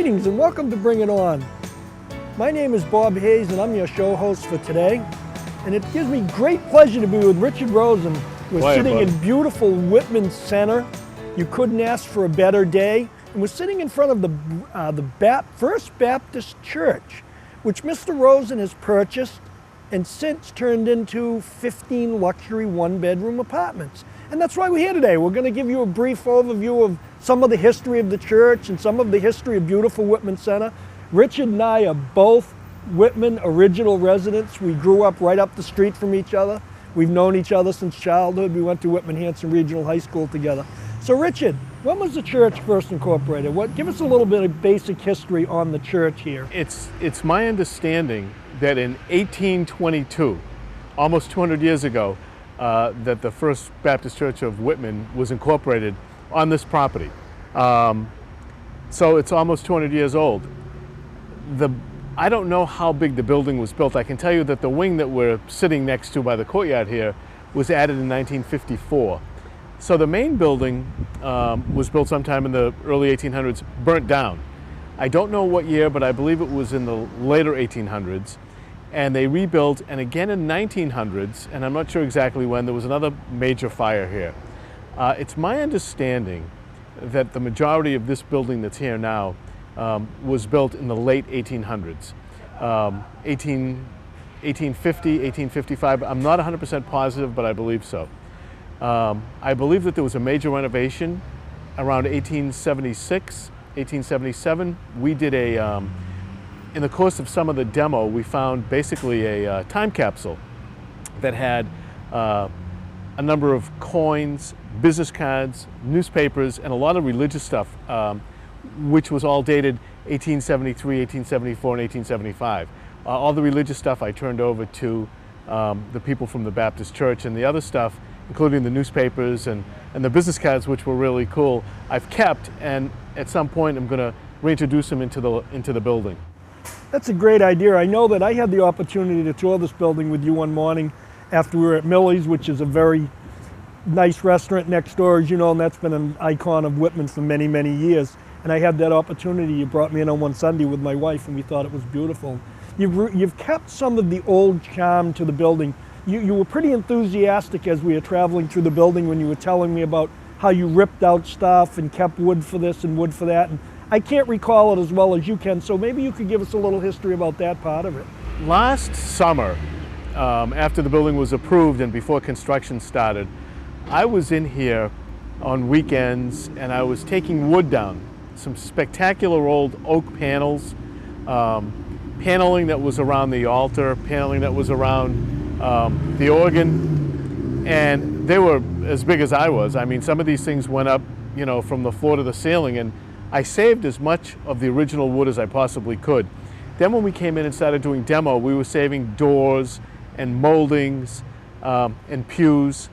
Greetings and welcome to Bring It On. My name is Bob Hayes and I'm your show host for today. And it gives me great pleasure to be with Richard Rosen. We're sitting in beautiful Whitman Center. You couldn't ask for a better day. And we're sitting in front of the First Baptist Church, which Mr. Rosen has purchased and since turned into 15 luxury one-bedroom apartments. And that's why we're here today. We're going to give you a brief overview of some of the history of the church and some of the history of beautiful Whitman Center. Richard and I are both Whitman original residents. We grew up right up the street from each other. We've known each other since childhood. We went to Whitman Hanson Regional High School together. So Richard, when was the church first incorporated? Give us a little bit of basic history on the church here. It's my understanding that in 1822, almost 200 years ago, that the First Baptist Church of Whitman was incorporated on this property. So it's almost 200 years old. I don't know how big the building was built. I can tell you that the wing that we're sitting next to by the courtyard here was added in 1954. So the main building was built sometime in the early 1800s, burnt down. I don't know what year, but I believe it was in the later 1800s. And they rebuilt, and again in 1900s, and I'm not sure exactly when, there was another major fire here. It's my understanding that the majority of this building that's here now was built in the late 1800s, 1850, 1855. I'm not 100% positive, but I believe so. I believe that there was a major renovation around 1876, 1877. We did in the course of some of the demo, we found basically a time capsule that had a number of coins, business cards, newspapers, and a lot of religious stuff, which was all dated 1873, 1874, and 1875. All the religious stuff I turned over to the people from the Baptist Church, and the other stuff, including the newspapers and the business cards, which were really cool, I've kept, and at some point I'm going to reintroduce them into the building. That's a great idea. I know that I had the opportunity to tour this building with you one morning after we were at Millie's, which is a very nice restaurant next door, as you know, and that's been an icon of Whitman for many, many years. And I had that opportunity. You brought me in on one Sunday with my wife, and we thought it was beautiful. You've kept some of the old charm to the building. You were pretty enthusiastic as we were traveling through the building when you were telling me about how you ripped out stuff and kept wood for this and wood for that. And I can't recall it as well as you can, so maybe you could give us a little history about that part of it. Last summer, after the building was approved and before construction started, I was in here on weekends and I was taking wood down. Some spectacular old oak panels, paneling that was around the altar, paneling that was around the organ, and they were as big as I was. I mean, some of these things went up, from the floor to the ceiling, and I saved as much of the original wood as I possibly could. Then when we came in and started doing demo, we were saving doors and moldings and pews.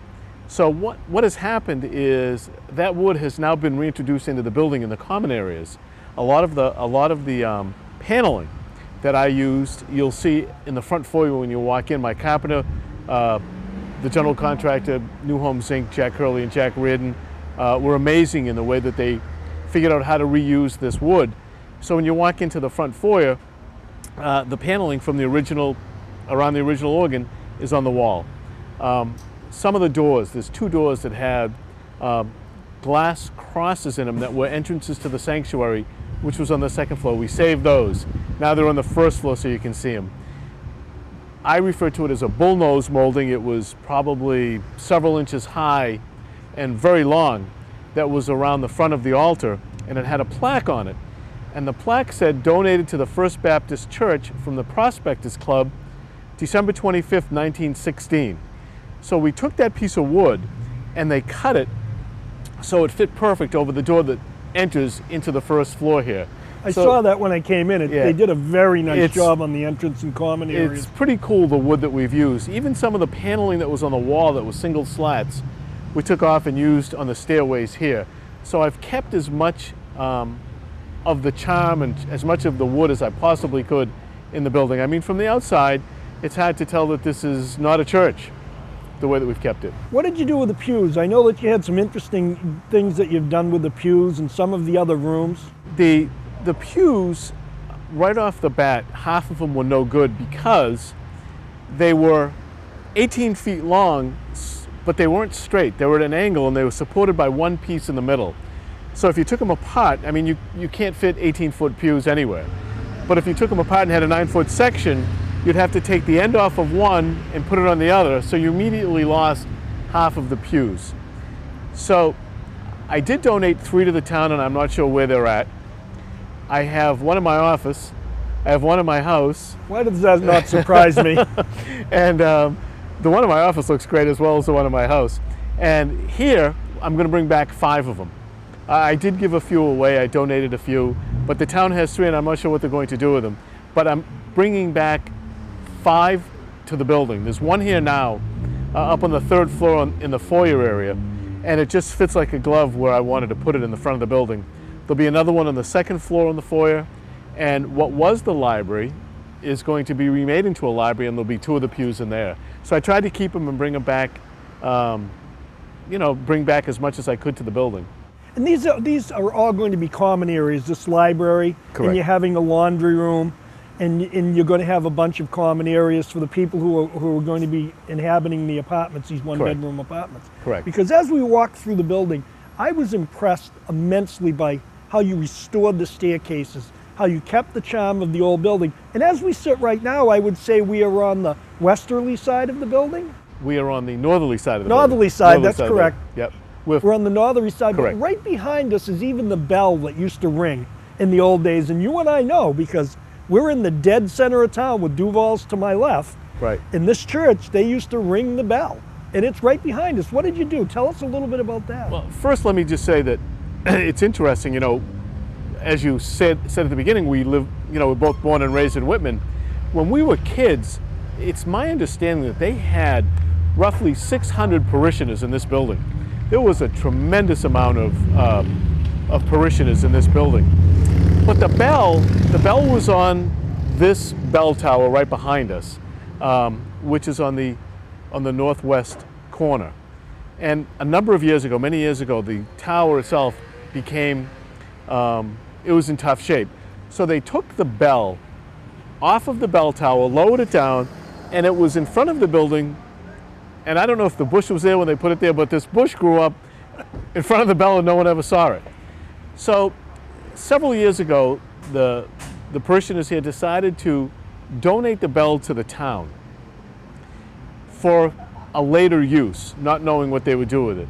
So what has happened is that wood has now been reintroduced into the building in the common areas. A lot of the paneling that I used, you'll see in the front foyer when you walk in. My carpenter, the general contractor, New Homes Inc., Jack Hurley and Jack Reardon, were amazing in the way that they figured out how to reuse this wood. So when you walk into the front foyer, the paneling from around the original organ is on the wall. Some of the doors, there's two doors that had glass crosses in them that were entrances to the sanctuary, which was on the second floor. We saved those. Now they're on the first floor so you can see them. I refer to it as a bullnose molding. It was probably several inches high and very long, that was around the front of the altar, and it had a plaque on it. And the plaque said, donated to the First Baptist Church from the Prospectors Club, December 25th, 1916. So we took that piece of wood and they cut it so it fit perfect over the door that enters into the first floor here. I saw that when I came in. They did a very nice job on the entrance and common areas. It's pretty cool, the wood that we've used. Even some of the paneling that was on the wall that was single slats, we took off and used on the stairways here. So I've kept as much of the charm and as much of the wood as I possibly could in the building. I mean, from the outside, it's hard to tell that this is not a church, the way that we've kept it. What did you do with the pews? I know that you had some interesting things that you've done with the pews and some of the other rooms. The the pews, right off the bat, half of them were no good because they were 18 feet long, but they weren't straight. They were at an angle and they were supported by one piece in the middle. So if you took them apart, I mean, you can't fit 18-foot pews anywhere. But if you took them apart and had a 9-foot section, you'd have to take the end off of one and put it on the other, so you immediately lost half of the pews. So I did donate 3 to the town, and I'm not sure where they're at. I have one in my office, I have one in my house. Why does that not surprise me? And the one in my office looks great as well as the one in my house. And here, I'm going to bring back 5 of them. I did give a few away, I donated a few, but the town has 3 and I'm not sure what they're going to do with them. But I'm bringing back 5 to the building. There's one here now, up on the 3rd floor in the foyer area, and it just fits like a glove where I wanted to put it in the front of the building. There'll be another one on the 2nd floor in the foyer, and what was the library is going to be remade into a library, and there'll be 2 of the pews in there. So I tried to keep them and bring them back, bring back as much as I could to the building. And these are all going to be common areas, this library, Correct. And you're having a laundry room, and you're going to have a bunch of common areas for the people who are going to be inhabiting the apartments, these one-bedroom apartments. Correct. Because as we walked through the building, I was impressed immensely by how you restored the staircases, how you kept the charm of the old building. And as we sit right now, I would say we are on the westerly side of the building. We are on the northerly side of the Northerly building. side, Northerly that's side correct. Yep. We're on the northerly side, Correct. but right behind us is even the bell that used to ring in the old days. And you and I know, because we're in the dead center of town with Duval's to my left. Right. In this church, they used to ring the bell. And it's right behind us. What did you do? Tell us a little bit about that. Well, first let me just say that it's interesting, as you said at the beginning, we live, we're both born and raised in Whitman. When we were kids, it's my understanding that they had roughly 600 parishioners in this building. There was a tremendous amount of parishioners in this building. But the bell was on this bell tower right behind us, which is on the northwest corner. And a number of years ago, many years ago, the tower itself became, it was in tough shape. So they took the bell off of the bell tower, lowered it down, and it was in front of the building. And I don't know if the bush was there when they put it there, but this bush grew up in front of the bell and no one ever saw it. So several years ago, the parishioners here decided to donate the bell to the town for a later use, not knowing what they would do with it.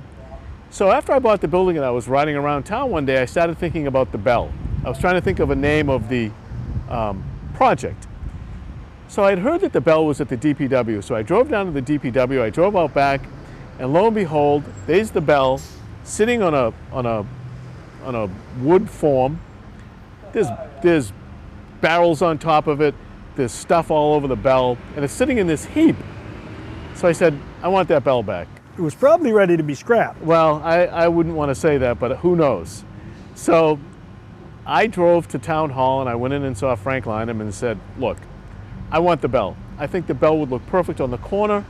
So after I bought the building and I was riding around town one day, I started thinking about the bell. I was trying to think of a name of the project. So I had heard that the bell was at the DPW, so I drove down to the DPW, I drove out back, and lo and behold, there's the bell sitting on a wood form. There's barrels on top of it, there's stuff all over the bell, and it's sitting in this heap. So I said, I want that bell back. It was probably ready to be scrapped. Well, I wouldn't want to say that, but who knows? So I drove to town hall and I went in and saw Frank Lynham and said, look, I want the bell. I think the bell would look perfect on the corner.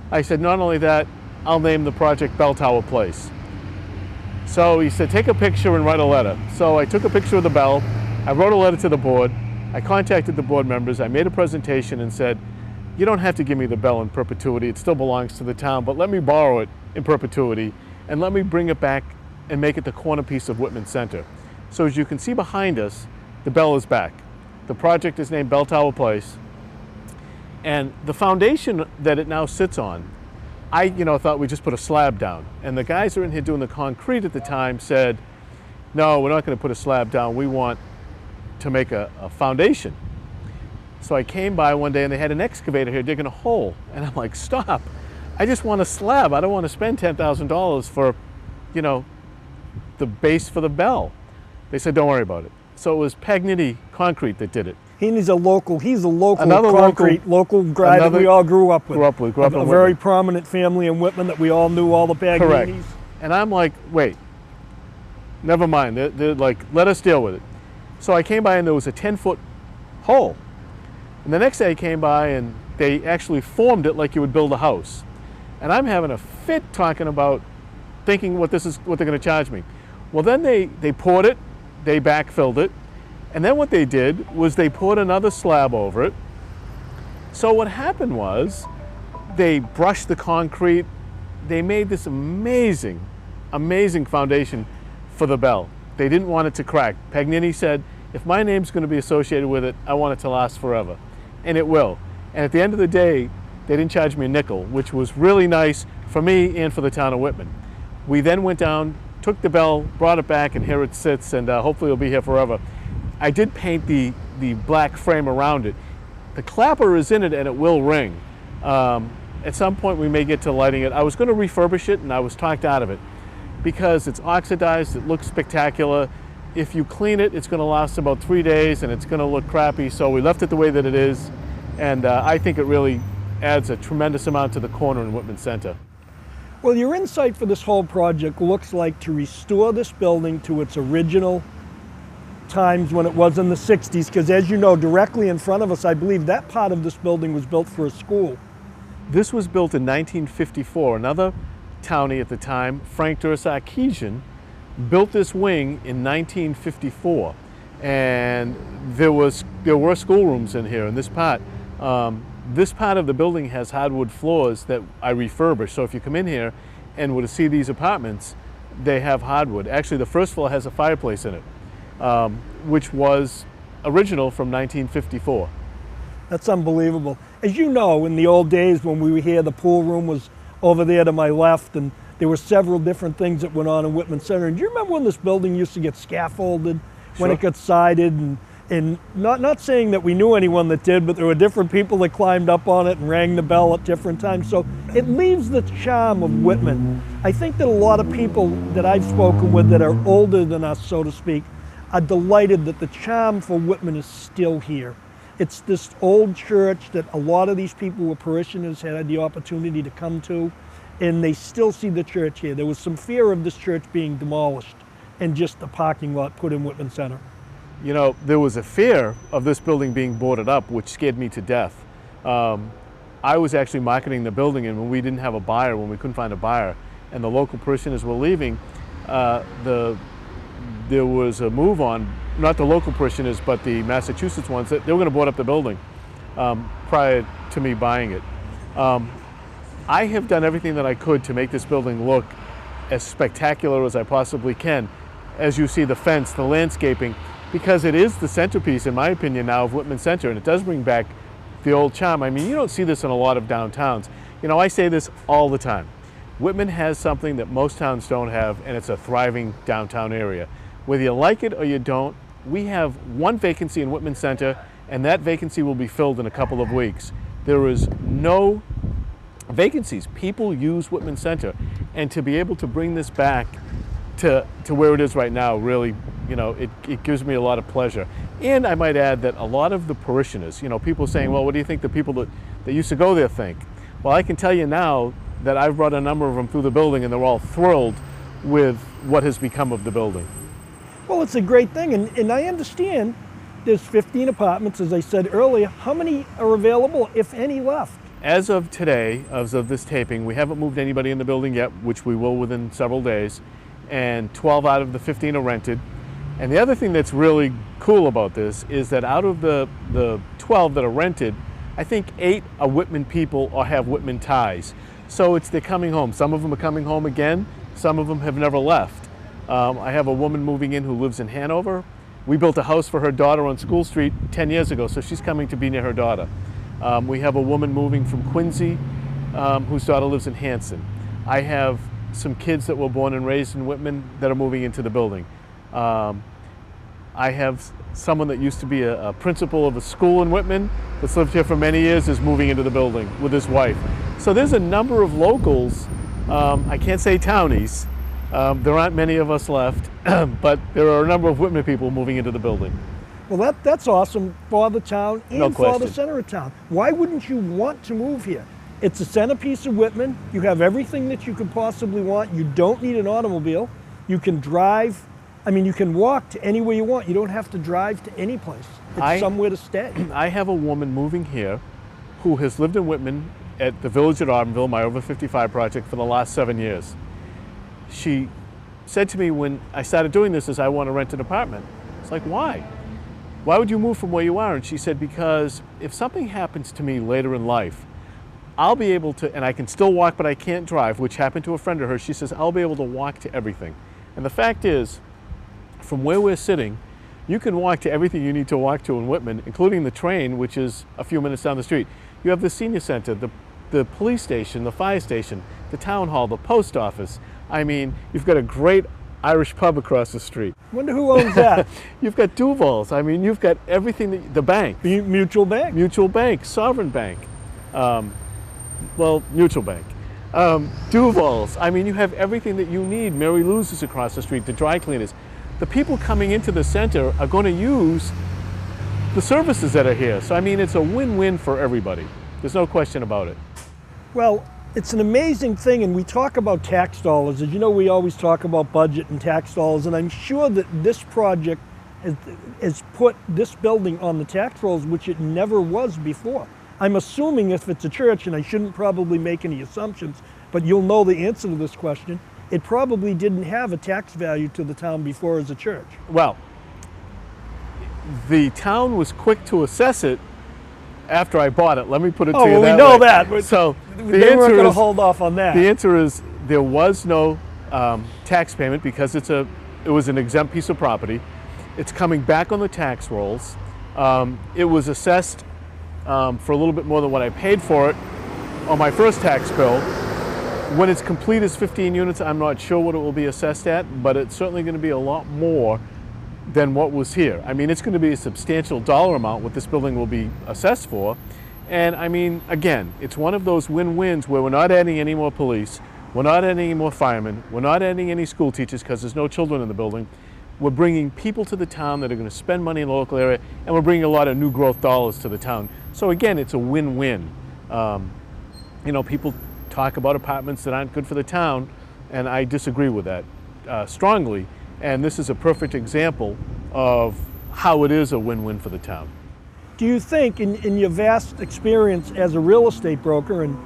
I said, not only that, I'll name the project Bell Tower Place. So he said, take a picture and write a letter. So I took a picture of the bell, I wrote a letter to the board, I contacted the board members, I made a presentation and said, you don't have to give me the bell in perpetuity, it still belongs to the town, but let me borrow it in perpetuity and let me bring it back and make it the corner piece of Whitman Center. So as you can see behind us, the bell is back. The project is named Bell Tower Place. And the foundation that it now sits on, I thought we just put a slab down. And the guys who were in here doing the concrete at the time said, no, we're not going to put a slab down. We want to make a foundation. So I came by one day and they had an excavator here digging a hole. And I'm like, stop. I just want a slab. I don't want to spend $10,000 for, the base for the bell. They said, don't worry about it. So it was Pagnity Concrete that did it. He's a local Another concrete, local guy that we all grew up with. Grew up in a very prominent family in Whitman that we all knew, all the Pagninis. Correct. And I'm like, wait, never mind. They're like, let us deal with it. So I came by and there was a 10-foot hole. And the next day I came by and they actually formed it like you would build a house. And I'm having a fit talking about thinking what they're going to charge me. Well, then they poured it, they backfilled it, And then what they did was they poured another slab over it. So what happened was they brushed the concrete. They made this amazing, amazing foundation for the bell. They didn't want it to crack. Pagnini said, if my name's going to be associated with it, I want it to last forever. And it will. And at the end of the day, they didn't charge me a nickel, which was really nice for me and for the town of Whitman. We then went down, took the bell, brought it back, and here it sits, and hopefully it'll be here forever. I did paint the black frame around it. The clapper is in it and it will ring. At some point we may get to lighting it. I was going to refurbish it and I was talked out of it because it's oxidized, it looks spectacular. If you clean it, it's going to last about 3 days and it's going to look crappy, so we left it the way that it is, and I think it really adds a tremendous amount to the corner in Whitman Center. Well, your insight for this whole project looks like to restore this building to its original times when it was in the 60s, because as you know, directly in front of us, I believe that part of this building was built for a school. This was built in 1954. Another townie at the time, Frank Sarkeesian, built this wing in 1954, and there were schoolrooms in here in this part. This part of the building has hardwood floors that I refurbished, so if you come in here and were to see these apartments, they have hardwood. Actually, the first floor has a fireplace in it, which was original from 1954. That's unbelievable. As you know, in the old days when we were here, the pool room was over there to my left, and there were several different things that went on in Whitman Center. And do you remember when this building used to get scaffolded, when Sure. it got sided? And not saying that we knew anyone that did, but there were different people that climbed up on it and rang the bell at different times. So it leaves the charm of Whitman. I think that a lot of people that I've spoken with that are older than us, so to speak, are delighted that the charm for Whitman is still here. It's this old church that a lot of these people who were parishioners had the opportunity to come to, and they still see the church here. There was some fear of this church being demolished and just the parking lot put in Whitman Center. You know, there was a fear of this building being boarded up, which scared me to death. I was actually marketing the building, and when we didn't have a buyer, when we couldn't find a buyer, and the local parishioners were leaving, there was a move on, not the local parishioners, but the Massachusetts ones, that they were going to board up the building prior to me buying it. I have done everything that I could to make this building look as spectacular as I possibly can. As you see, the fence, the landscaping, because it is the centerpiece, in my opinion, now of Whitman Center, and it does bring back the old charm. I mean, you don't see this in a lot of downtowns. You know, I say this all the time. Whitman has something that most towns don't have, and it's a thriving downtown area. Whether you like it or you don't, we have one vacancy in Whitman Center, and that vacancy will be filled in a couple of weeks. There is no vacancies. People use Whitman Center, and to be able to bring this back to where it is right now, really, you know, it gives me a lot of pleasure. And I might add that a lot of the parishioners, you know, people saying, well, what do you think the people that used to go there think? Well, I can tell you now that I've brought a number of them through the building, and they're all thrilled with what has become of the building. Well, it's a great thing, and I understand there's 15 apartments, as I said earlier. How many are available, if any, left? As of today, as of this taping, we haven't moved anybody in the building yet, which we will within several days, and 12 out of the 15 are rented. And the other thing that's really cool about this is that out of the 12 that are rented, I think 8 are Whitman people or have Whitman ties. So they're coming home. Some of them are coming home again. Some of them have never left. I have a woman moving in who lives in Hanover. We built a house for her daughter on School Street 10 years ago, so she's coming to be near her daughter. We have a woman moving from Quincy whose daughter lives in Hanson. I have some kids that were born and raised in Whitman that are moving into the building. I have someone that used to be a principal of a school in Whitman that's lived here for many years is moving into the building with his wife. So there's a number of locals, I can't say townies, there aren't many of us left, but there are a number of Whitman people moving into the building. Well, that's awesome for the town and No for the question. center of town. Why wouldn't you want to move here? It's a centerpiece of Whitman. You have everything that you could possibly want. You don't need an automobile. You can drive. I mean, you can walk to anywhere you want. You don't have to drive to any place. It's somewhere to stay. I have a woman moving here who has lived in Whitman at the Village at Auburnville, my Over 55 project, for the last 7 years. She said to me when I started doing this is I want to rent an apartment. It's like, why? why would you move from where you are? And she said, because if something happens to me later in life, I'll be able to, and I can still walk, but I can't drive, which happened to a friend of hers. She says, I'll be able to walk to everything. And the fact is, from where we're sitting, you can walk to everything you need to walk to in Whitman, including the train, which is a few minutes down the street. You have the senior center, the police station, the fire station, the town hall, the post office. I mean, you've got a great Irish pub across the street. Wonder who owns that? You've got Duval's. I mean, you've got everything, the bank. Mutual Bank. Mutual Bank, Sovereign Bank. Well, Mutual Bank. Duval's. I mean, you have everything that you need. Mary Lou's is across the street, the dry cleaners. The people coming into the center are going to use the services that are here. So, I mean, it's a win-win for everybody. There's no question about it. Well, it's an amazing thing, and we talk about tax dollars. As you know, we always talk about budget and tax dollars, and I'm sure that this project has put this building on the tax rolls, which it never was before. I'm assuming if it's a church, and I shouldn't probably make any assumptions, but you'll know the answer to this question, it probably didn't have a tax value to the town before as a church. Well, the town was quick to assess it after I bought it. Let me put it to you that way. Oh, well, we know that. So they weren't going to hold off on that. The answer is there was no tax payment because it was an exempt piece of property. It's coming back on the tax rolls. It was assessed for a little bit more than what I paid for it on my first tax bill. When it's complete as 15 units, I'm not sure what it will be assessed at, but it's certainly going to be a lot more than what was here. I mean, it's going to be a substantial dollar amount what this building will be assessed for. And I mean, again, it's one of those win-wins where we're not adding any more police, we're not adding any more firemen, we're not adding any school teachers because there's no children in the building. We're bringing people to the town that are going to spend money in the local area, and we're bringing a lot of new growth dollars to the town. So again, it's a win-win. You know, people talk about apartments that aren't good for the town, and I disagree with that strongly. And this is a perfect example of how it is a win-win for the town. Do you think, in your vast experience as a real estate broker and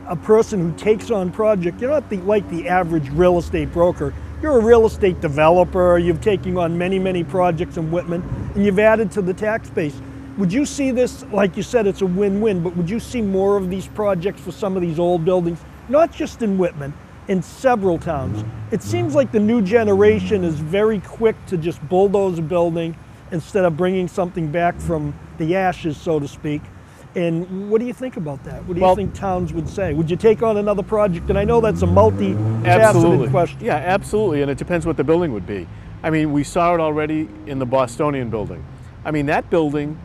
a person who takes on projects, you're not like the average real estate broker. You're a real estate developer, you've taken on many, many projects in Whitman, and you've added to the tax base. Would you see this, like you said, it's a win-win, but would you see more of these projects for some of these old buildings, not just in Whitman, in several towns? It seems like the new generation is very quick to just bulldoze a building instead of bringing something back from the ashes, so to speak. And what do you think about that? What do you think towns would say? Would you take on another project? And I know that's a multi-faceted question. Yeah, absolutely, and it depends what the building would be. I mean, we saw it already in the Bostonian building. I mean, that building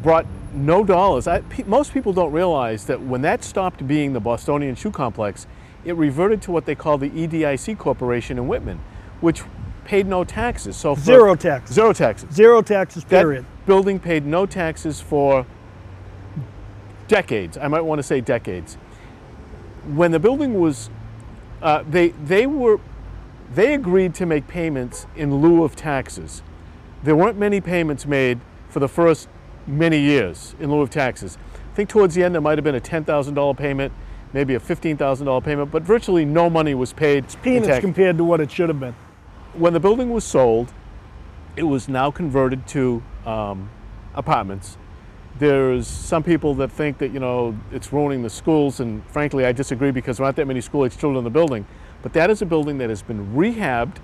brought no dollars. Most people don't realize that when that stopped being the Bostonian Shoe Complex, it reverted to what they call the EDIC Corporation in Whitman, which paid no taxes. So Zero taxes. Zero taxes. Zero taxes, period. That building paid no taxes for decades. I might want to say decades. When the building was, they agreed to make payments in lieu of taxes. There weren't many payments made for the first many years in lieu of taxes. I think towards the end there might have been a $10,000 payment, maybe a $15,000 payment, but virtually no money was paid. It's peanuts compared to what it should have been. When the building was sold, it was now converted to apartments. There's some people that think that, you know, it's ruining the schools, and frankly I disagrage because there aren't that many school-age children in the building. But that is a building that has been rehabbed.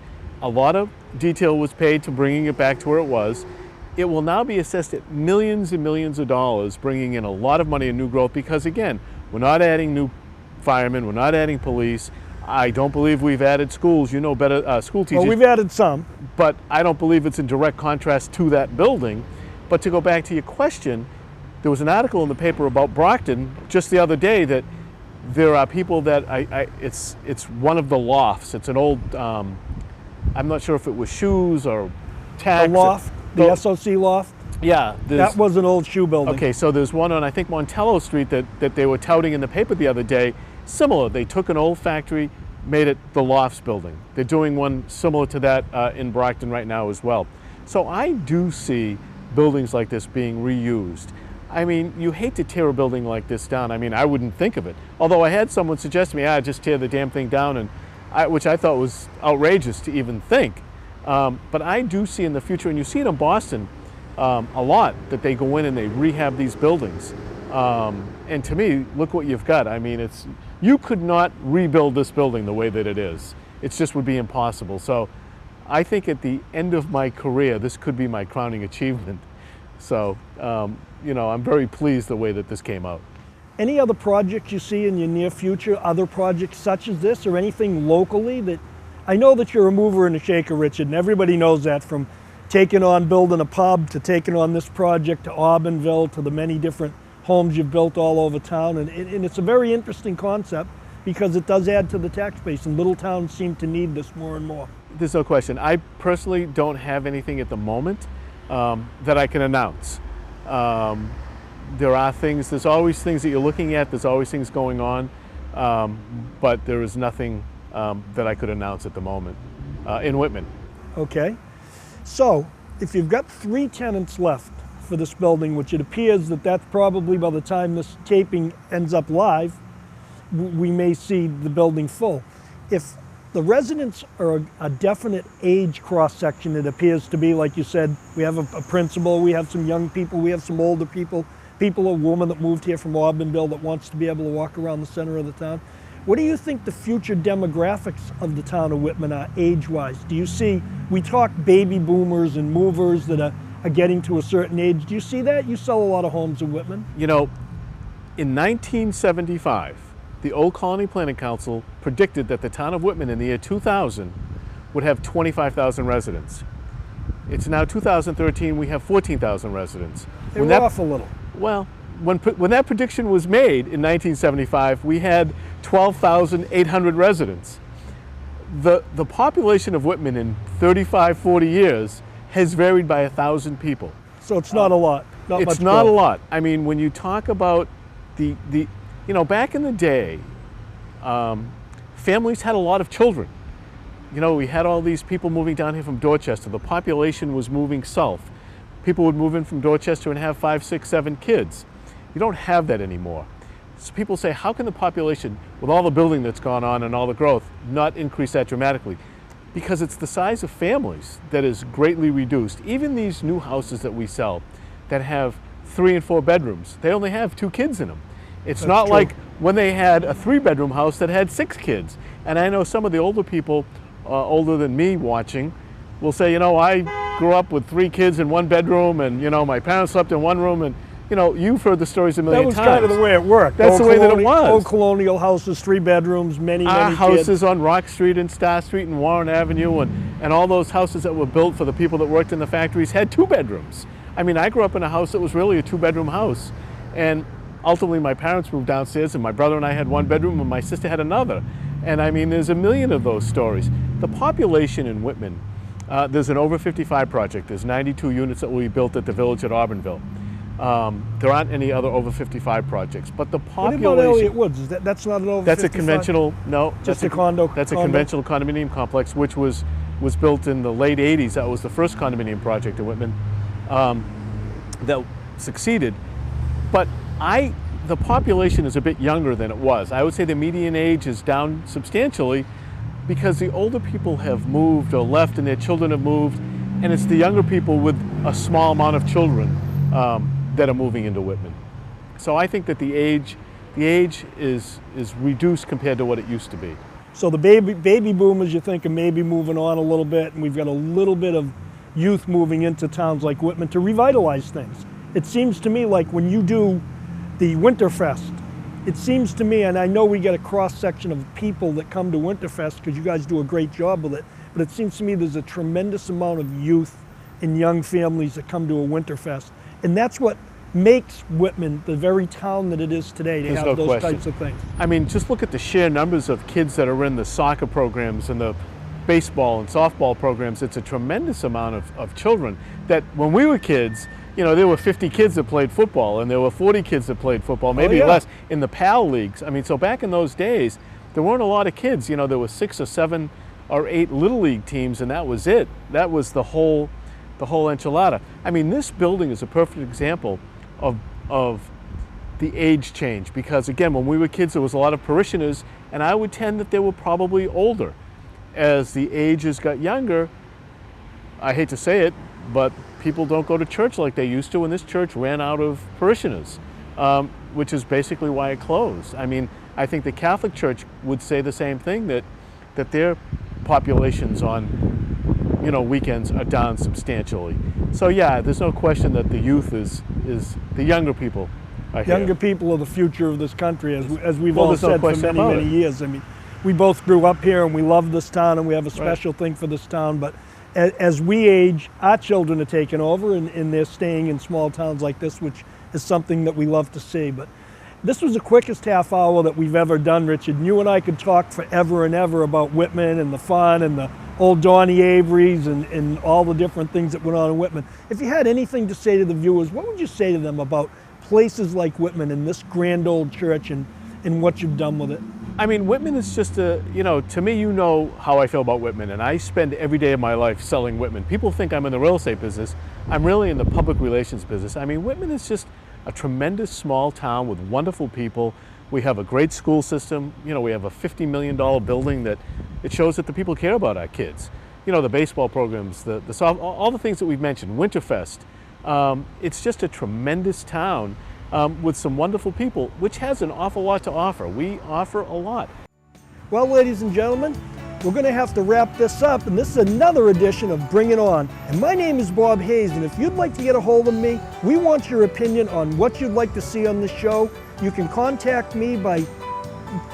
A lot of detail was paid to bringing it back to where it was. It will now be assessed at millions and millions of dollars, bringing in a lot of money in new growth because, again, we're not adding new firemen, we're not adding police. I don't believe we've added schools, you know better, school teachers. Well, we've added some. But I don't believe it's in direct contrast to that building. But to go back to your question, there was an article in the paper about Brockton just the other day that there are people that, it's one of the lofts. It's an old, I'm not sure if it was shoes or tax. The loft? The SOC loft? Yeah. That was an old shoe building. Okay, so there's one on, I think, Montello Street that they were touting in the paper the other day. Similar, they took an old factory, made it the Lofts building. They're doing one similar to that in Brockton right now as well. So I do see buildings like this being reused. I mean, you hate to tear a building like this down. I mean, I wouldn't think of it. Although I had someone suggest to me, just tear the damn thing down, and which I thought was outrageous to even think. But I do see in the future, and you see it in Boston, a lot that they go in and they rehab these buildings. And to me, look what you've got. I mean, you could not rebuild this building the way that it is. It just would be impossible. So I think at the end of my career, this could be my crowning achievement. So, you know, I'm very pleased the way that this came out. Any other projects you see in your near future, other projects such as this, or anything locally that, I know that you're a mover and a shaker, Richard, and everybody knows that, from taking on building a pub to taking on this project to Auburnville to the many different homes you've built all over town. And it's a very interesting concept because it does add to the tax base, and little towns seem to need this more and more. There's no question. I personally don't have anything at the moment that I can announce. There are things, there's always things that you're looking at, there's always things going on, but there is nothing that I could announce at the moment in Whitman. Okay, so if you've got 3 tenants left for this building, which it appears that that's probably by the time this taping ends up live, we may see the building full. If the residents are a definite age cross-section, it appears to be, like you said, we have a principal, we have some young people, we have some older people, a woman that moved here from Auburnville that wants to be able to walk around the center of the town. What do you think the future demographics of the town of Whitman are age-wise? Do you see, we talk baby boomers and movers that are getting to a certain age. Do you see that? You sell a lot of homes in Whitman. You know, in 1975, the Old Colony Planning Council predicted that the town of Whitman in the year 2000 would have 25,000 residents. It's now 2013, we have 14,000 residents. They were off a little. Well, when that prediction was made in 1975, we had 12,800 residents. The population of Whitman in 35, 40 years has varied by 1,000 people. So it's not a lot. It's not a lot. I mean, when you talk about you know, back in the day, families had a lot of children. You know, we had all these people moving down here from Dorchester. The population was moving south. People would move in from Dorchester and have 5, 6, 7 kids. You don't have that anymore. So people say, how can the population, with all the building that's gone on and all the growth, not increase that dramatically? Because it's the size of families that is greatly reduced. Even these new houses that we sell that have 3 and 4 bedrooms, they only have 2 kids in them. It's not like when they had a 3-bedroom house that had 6 kids. And I know some of the older people, older than me watching, will say, you know, I grew up with 3 kids in 1 bedroom, and, you know, my parents slept in 1 room, and, you know, you've heard the stories a million times. That was kind of the way it worked. That's the way that it was. Old colonial houses, 3 bedrooms, many kids. Houses on Rock Street and Star Street and Warren Avenue, and all those houses that were built for the people that worked in the factories had 2 bedrooms. I mean, I grew up in a house that was really a 2-bedroom house, and ultimately my parents moved downstairs, and my brother and I had 1 bedroom, and my sister had another. And I mean, there's a million of those stories. The population in Whitman, there's an over 55 project. There's 92 units that will be built at the Village at Auburnville. There aren't any other over 55 projects, but the population. What about Elliott Woods? That's not an over 55? That's a conventional, no. Just a condo? That's a conventional condominium complex, which was built in the late 80s. That was the first condominium project in Whitman that succeeded. But the population is a bit younger than it was. I would say the median age is down substantially because the older people have moved or left and their children have moved, and it's the younger people with a small amount of children that are moving into Whitman. So I think that the age is reduced compared to what it used to be. So the baby boomers, you think, are maybe moving on a little bit, and we've got a little bit of youth moving into towns like Whitman to revitalize things. It seems to me like when you do the Winterfest, it seems to me, and I know we get a cross-section of people that come to Winterfest because you guys do a great job with it, but it seems to me there's a tremendous amount of youth and young families that come to a Winterfest. And that's what makes Whitman the very town that it is today, to have those types of things. I mean, just look at the sheer numbers of kids that are in the soccer programs and the baseball and softball programs. It's a tremendous amount of children that when we were kids, you know, there were 50 kids that played football, and there were 40 kids that played football, maybe less, in the PAL leagues. I mean, so back in those days, there weren't a lot of kids. You know, there were 6 or 7 or 8 Little League teams, and that was it. That was the whole enchilada. I mean, this building is a perfect example of the age change, because again, when we were kids, there was a lot of parishioners, and I would tend that they were probably older. As the ages got younger, I hate to say it, but people don't go to church like they used to, and this church ran out of parishioners, which is basically why it closed. I mean, I think the Catholic Church would say the same thing, that their populations on, you know, weekends are down substantially. So yeah, there's no question that the youth is the younger people are here. Younger people are the future of this country, as we've Well, all there's no said for question many, about many it. years. I mean, we both grew up here and we love this town and we have a special thing for this town, but as we age, our children are taking over and they're staying in small towns like this, which is something that we love to see. But this was the quickest half hour that we've ever done, Richard. And you and I could talk forever and ever about Whitman and the fun and the old Donnie Averys and all the different things that went on in Whitman. If you had anything to say to the viewers, what would you say to them about places like Whitman and this grand old church and what you've done with it? I mean, Whitman is just you know, to me, you know how I feel about Whitman, and I spend every day of my life selling Whitman. People think I'm in the real estate business. I'm really in the public relations business. I mean, Whitman is just a tremendous small town with wonderful people. We have a great school system. You know, we have a $50 million building that it shows that the people care about our kids. You know, the baseball programs, the all the things that we've mentioned, Winterfest. It's just a tremendous town. With some wonderful people, which has an awful lot to offer. We offer a lot. Well, ladies and gentlemen, we're going to have to wrap this up, and this is another edition of Bring It On. And my name is Bob Hayes, and if you'd like to get a hold of me, we want your opinion on what you'd like to see on the show. You can contact me by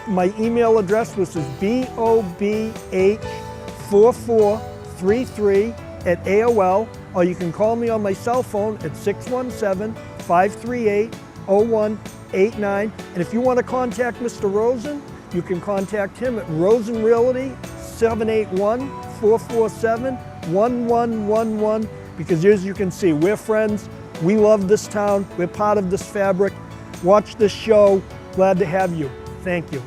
my email address, which is bobh4433@AOL, or you can call me on my cell phone at 617-538-0189. And if you want to contact Mr. Rosen, you can contact him at Rosen Realty, 781-447-1111, because as you can see, we're friends, we love this town, we're part of this fabric. Watch this show, glad to have you. Thank you.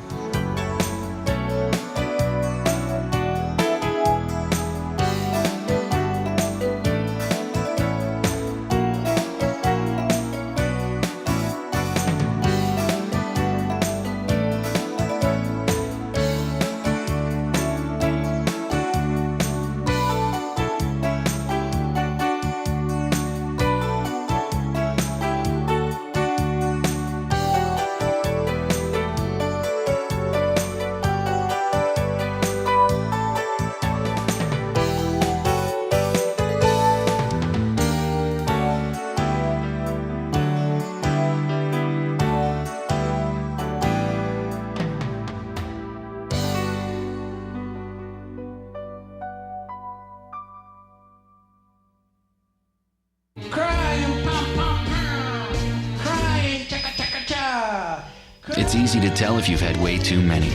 It's easy to tell if you've had way too many.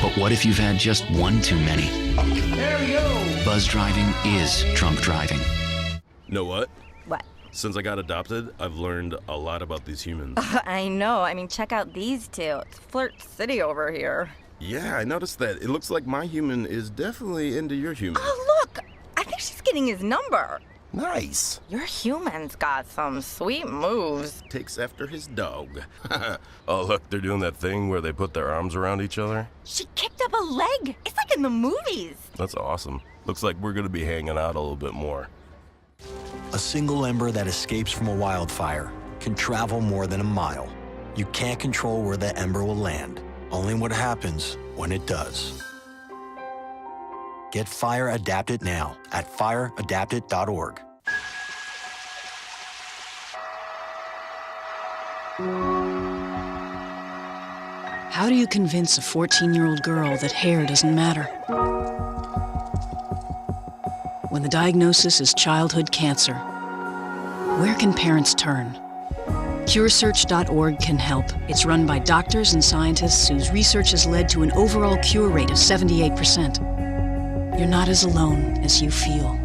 But what if you've had just one too many? There we go. Buzz driving is drunk driving. Know what? What? Since I got adopted, I've learned a lot about these humans. I know. I mean, check out these two. It's Flirt City over here. Yeah, I noticed that. It looks like my human is definitely into your human. Oh, look! I think she's getting his number. Nice. Your human's got some sweet moves. Takes after his dog. Oh, look, they're doing that thing where they put their arms around each other. She kicked up a leg. It's like in the movies. That's awesome. Looks like we're gonna be hanging out a little bit more. A single ember that escapes from a wildfire can travel more than a mile. You can't control where that ember will land, only what happens when it does. Get Fire Adapted now at fireadapted.org. How do you convince a 14-year-old girl that hair doesn't matter? When the diagnosis is childhood cancer, where can parents turn? CureSearch.org can help. It's run by doctors and scientists whose research has led to an overall cure rate of 78%. You're not as alone as you feel.